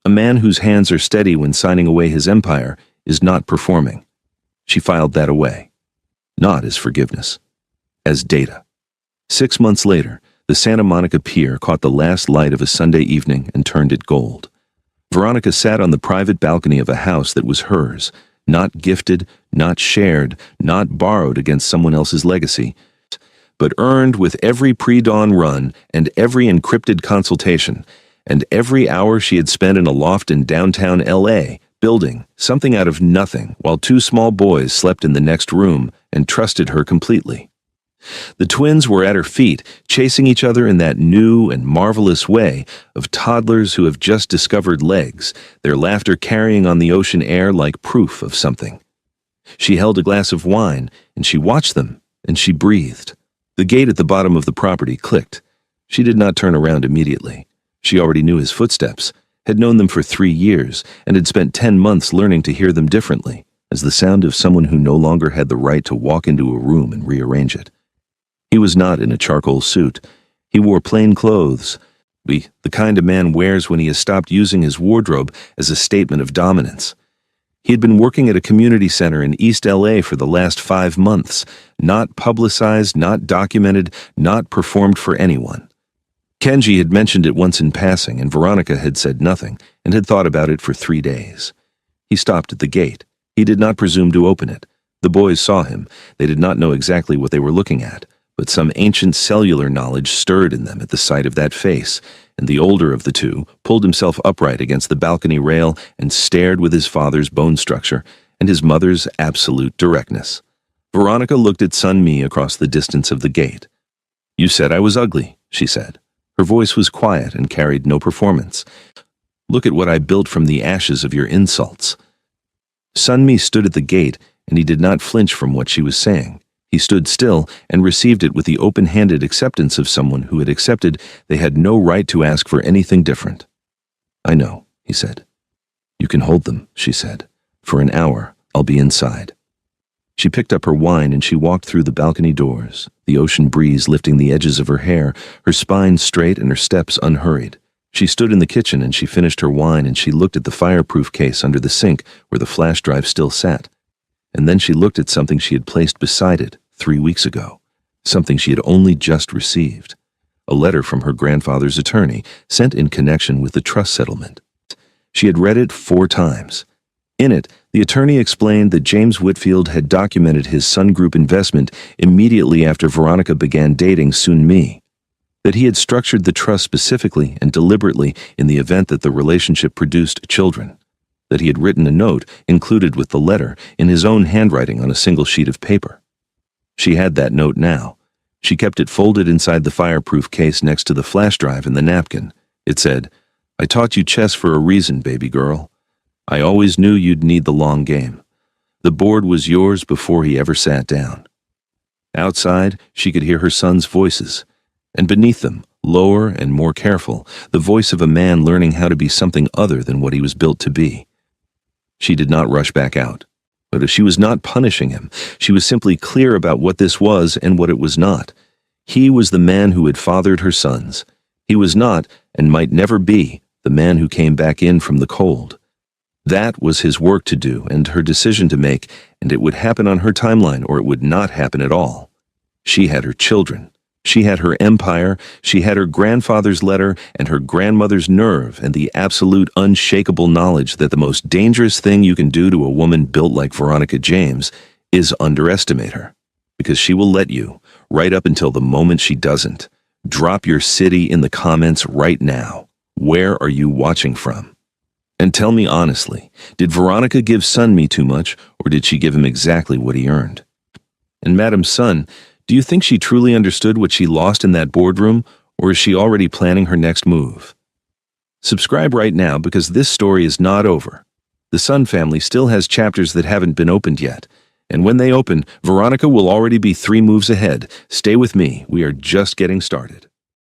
A man whose hands are steady when signing away his empire is not performing. She filed that away. Not as forgiveness. As data. 6 months later, the Santa Monica Pier caught the last light of a Sunday evening and turned it gold. Veronica sat on the private balcony of a house that was hers, not gifted, not shared, not borrowed against someone else's legacy, but earned with every pre-dawn run and every encrypted consultation, and every hour she had spent in a loft in downtown L.A., building something out of nothing while 2 small boys slept in the next room and trusted her completely. The twins were at her feet, chasing each other in that new and marvelous way of toddlers who have just discovered legs, their laughter carrying on the ocean air like proof of something. She held a glass of wine, and she watched them, and she breathed. The gate at the bottom of the property clicked. She did not turn around immediately. She already knew his footsteps, had known them for 3 years, and had spent 10 months learning to hear them differently, as the sound of someone who no longer had the right to walk into a room and rearrange it. He was not in a charcoal suit. He wore plain clothes, the kind a man wears when he has stopped using his wardrobe as a statement of dominance. He had been working at a community center in East LA for the last 5 months, not publicized, not documented, not performed for anyone. Kenji had mentioned it once in passing, and Veronica had said nothing, and had thought about it for 3 days. He stopped at the gate. He did not presume to open it. The boys saw him. They did not know exactly what they were looking at, but some ancient cellular knowledge stirred in them at the sight of that face, and the older of the two pulled himself upright against the balcony rail and stared with his father's bone structure and his mother's absolute directness. Veronica looked at Sun-Mi across the distance of the gate. "You said I was ugly," she said. Her voice was quiet and carried no performance. "Look at what I built from the ashes of your insults." Sun-Mi stood at the gate, and he did not flinch from what she was saying. He stood still and received it with the open-handed acceptance of someone who had accepted they had no right to ask for anything different. "I know," he said. "You can hold them," she said. "For an hour, I'll be inside." She picked up her wine and she walked through the balcony doors, the ocean breeze lifting the edges of her hair, her spine straight and her steps unhurried. She stood in the kitchen and she finished her wine and she looked at the fireproof case under the sink where the flash drive still sat. And then she looked at something she had placed beside it 3 weeks ago, something she had only just received, a letter from her grandfather's attorney sent in connection with the trust settlement. She had read it 4 times. In it, the attorney explained that James Whitfield had documented his Sun Group investment immediately after Veronica began dating Sun-Mi, that he had structured the trust specifically and deliberately in the event that the relationship produced children, that he had written a note included with the letter in his own handwriting on a single sheet of paper. She had that note now. She kept it folded inside the fireproof case next to the flash drive and the napkin. It said, "I taught you chess for a reason, baby girl. I always knew you'd need the long game. The board was yours before he ever sat down." Outside, she could hear her son's voices, and beneath them, lower and more careful, the voice of a man learning how to be something other than what he was built to be. She did not rush back out, but she was not punishing him. She was simply clear about what this was and what it was not. He was the man who had fathered her sons. He was not, and might never be, the man who came back in from the cold. That was his work to do and her decision to make, and it would happen on her timeline or it would not happen at all. She had her children. She had her empire, she had her grandfather's letter and her grandmother's nerve and the absolute unshakable knowledge that the most dangerous thing you can do to a woman built like Veronica James is underestimate her, because she will let you, right up until the moment she doesn't. Drop your city in the comments right now. Where are you watching from? And tell me honestly, did Veronica give Sun-Mi too much, or did she give him exactly what he earned? And Madam Sun, do you think she truly understood what she lost in that boardroom, or is she already planning her next move? Subscribe right now because this story is not over. The Sun family still has chapters that haven't been opened yet, and when they open, Veronica will already be 3 moves ahead. Stay with me, we are just getting started.